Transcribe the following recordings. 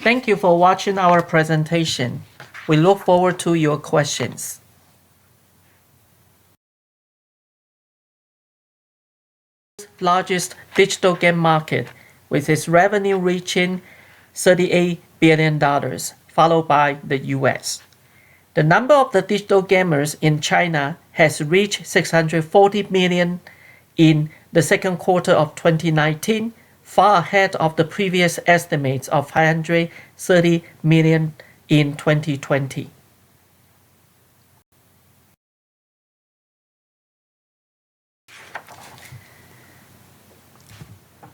Thank you for watching our presentation. We look forward to your questions. Largest digital game market, with its revenue reaching $38 billion, followed by the US. The number of the digital gamers in China has reached 640 million in the second quarter of 2019, far ahead of the previous estimates of 530 million in 2020.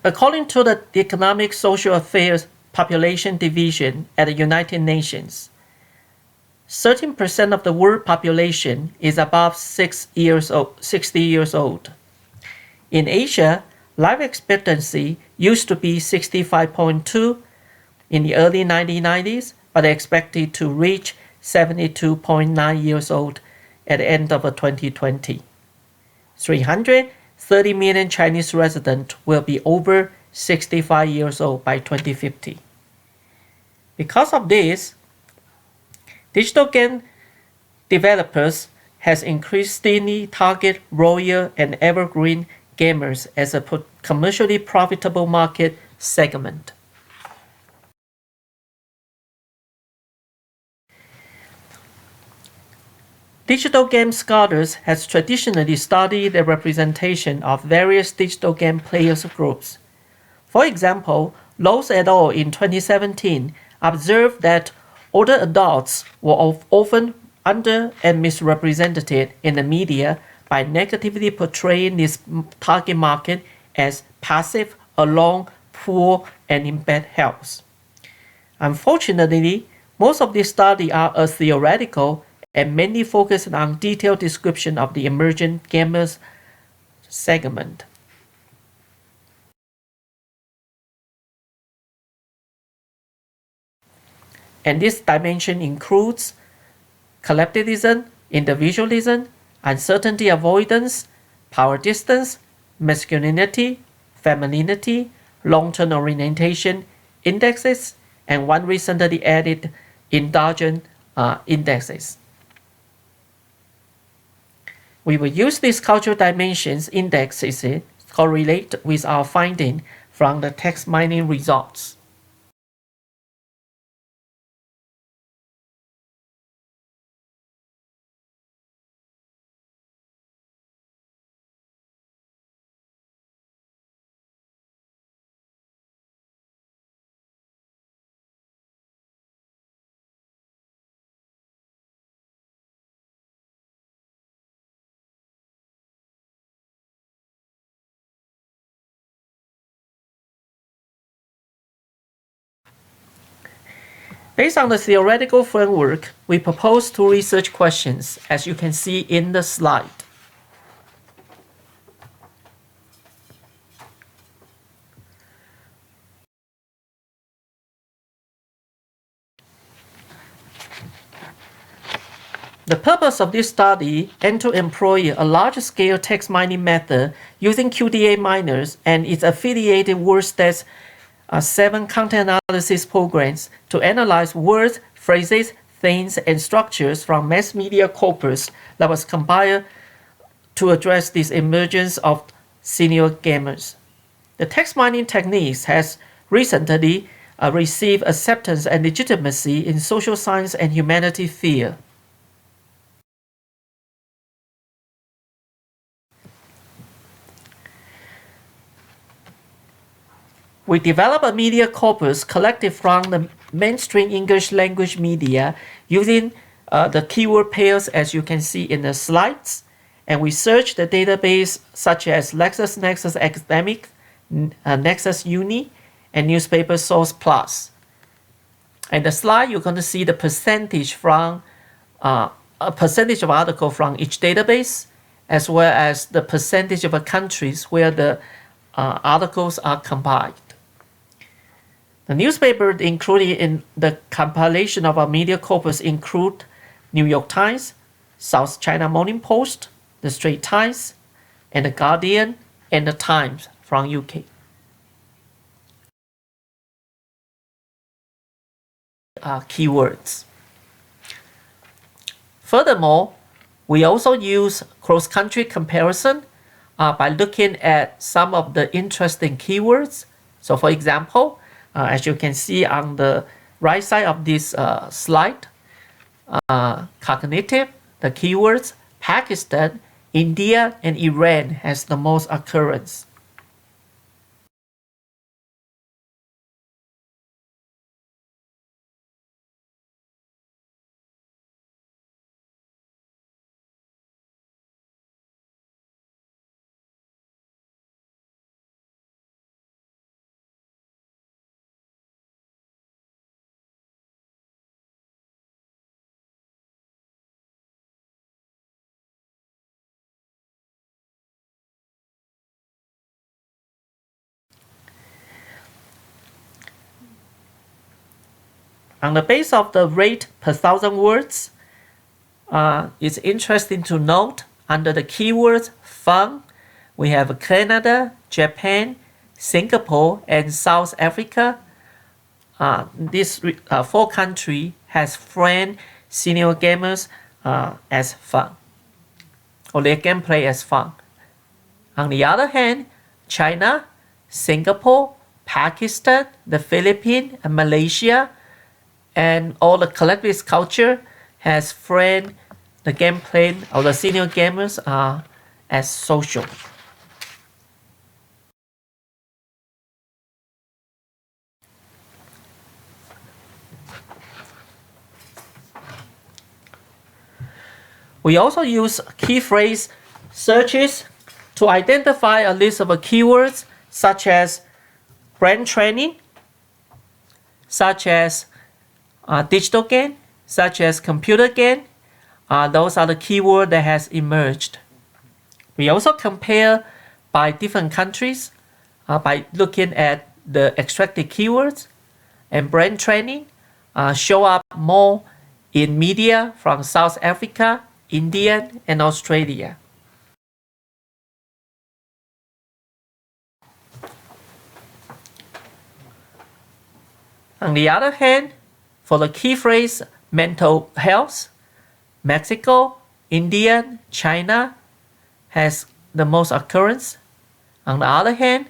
According to the Economic Social Affairs Population Division at the United Nations, 13% of the world population is above 60 years old. In Asia, life expectancy used to be 65.2 in the early 1990s, but expected to reach 72.9 years old at the end of 2020. 330 million Chinese residents will be over 65 years old by 2050. Because of this, digital game developers has increasingly target royal and evergreen gamers as a commercially profitable market segment. Digital game scholars has traditionally studied the representation of various digital game players groups. For example, Lowe's et al. In 2017 observed that older adults were often under and misrepresented in the media by negatively portraying this target market as passive, alone, poor, and in bad health. Unfortunately, most of these studies are theoretical and mainly focus on detailed description of the emerging gamers segment. And this dimension includes collectivism, individualism, uncertainty avoidance, power distance, masculinity, femininity, long-term orientation indexes, and one recently added indulgent indexes. We will use these cultural dimensions indexes to correlate with our finding from the text mining results. Based on the theoretical framework, we propose two research questions, as you can see in the slide. The purpose of this study is to employ a large-scale text mining method using QDA miners and its affiliated WordStats 7 content analysis programs to analyze words, phrases, things, and structures from mass media corpus that was compiled to address this emergence of senior gamers. The text mining techniques has recently received acceptance and legitimacy in social science and humanities field. We develop a media corpus collected from the mainstream English language media using the keyword pairs as you can see in the slides, and we search the database such as LexisNexis Academic, Nexus Uni, and Newspaper Source Plus. And the slide you're going to see the percentage from a percentage of articles from each database, as well as the percentage of countries where the articles are compiled. The newspapers included in the compilation of our media corpus include New York Times, South China Morning Post, the Straits Times, and the Guardian, and the Times from UK. keywords. Furthermore, we also use cross-country comparison by looking at some of the interesting keywords. So for example, as you can see on the right side of this slide, cognitive, the keywords Pakistan, India, and Iran has the most occurrence. On the base of the rate per 1,000 words, it's interesting to note under the keywords fun, we have Canada, Japan, Singapore, and South Africa. These 4 countries has framed senior gamers as fun, or their gameplay as fun. On the other hand, China, Singapore, Pakistan, the Philippines, and Malaysia, and all the collectivist culture has framed the gameplay of the senior gamers as social. We also use key phrase searches to identify a list of keywords such as brand training, such as digital game, such as computer game. Those are the keywords that has emerged. We also compare by different countries by looking at the extracted keywords, and brand training show up more in media from South Africa, India, and Australia. On the other hand, for the key phrase mental health, Mexico, India, China has the most occurrence. On the other hand,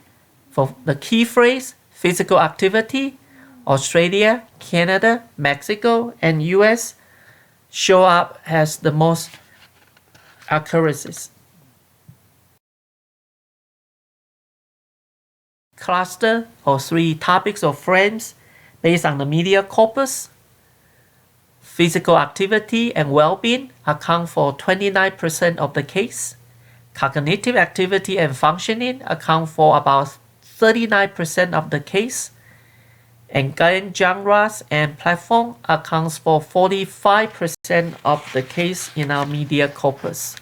for the key phrase physical activity, Australia, Canada, Mexico, and US show up as the most occurrences. Cluster or 3 topics or frames based on the media corpus. Physical activity and well-being account for 29% of the case. Cognitive activity and functioning account for about 39% of the case. And game genres and platform accounts for 45% of the case in our media corpus.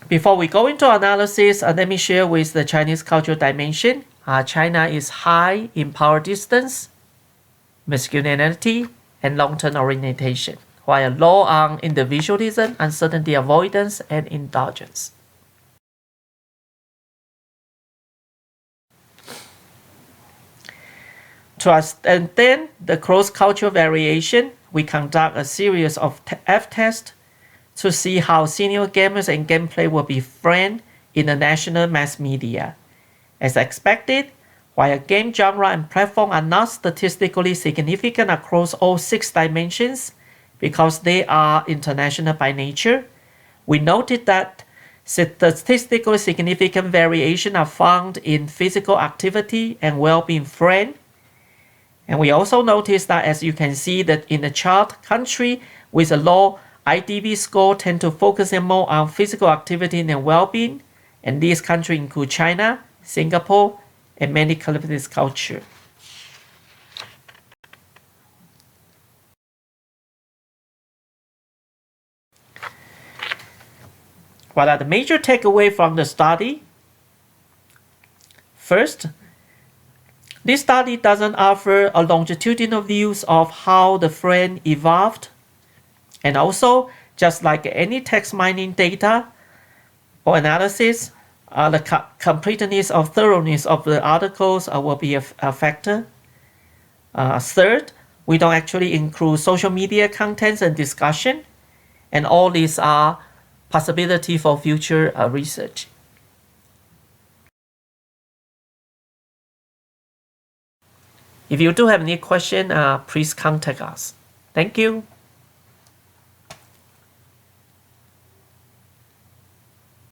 Before we go into analysis, let me share with the Chinese cultural dimension. China is high in power distance, masculinity, and long-term orientation, while low on individualism, uncertainty avoidance, and indulgence. To understand the cross-cultural variation, we conduct a series of F-tests to see how senior gamers and gameplay will be framed in the national mass media. As expected, while game genre and platform are not statistically significant across all 6 dimensions because they are international by nature, we noted that statistically significant variation are found in physical activity and well-being frame. And we also noticed that, as you can see that in the chart, country with a low IDV score tend to focus more on physical activity and well-being, and these countries include China, Singapore, and many collectivist culture. What are the major takeaways from the study? First, this study doesn't offer a longitudinal views of how the friend evolved. And also, just like any text mining data or analysis, the completeness or thoroughness of the articles will be a factor. Third, we don't actually include social media contents and discussion, and all these are possibility for future research. If you do have any question, please contact us. Thank you.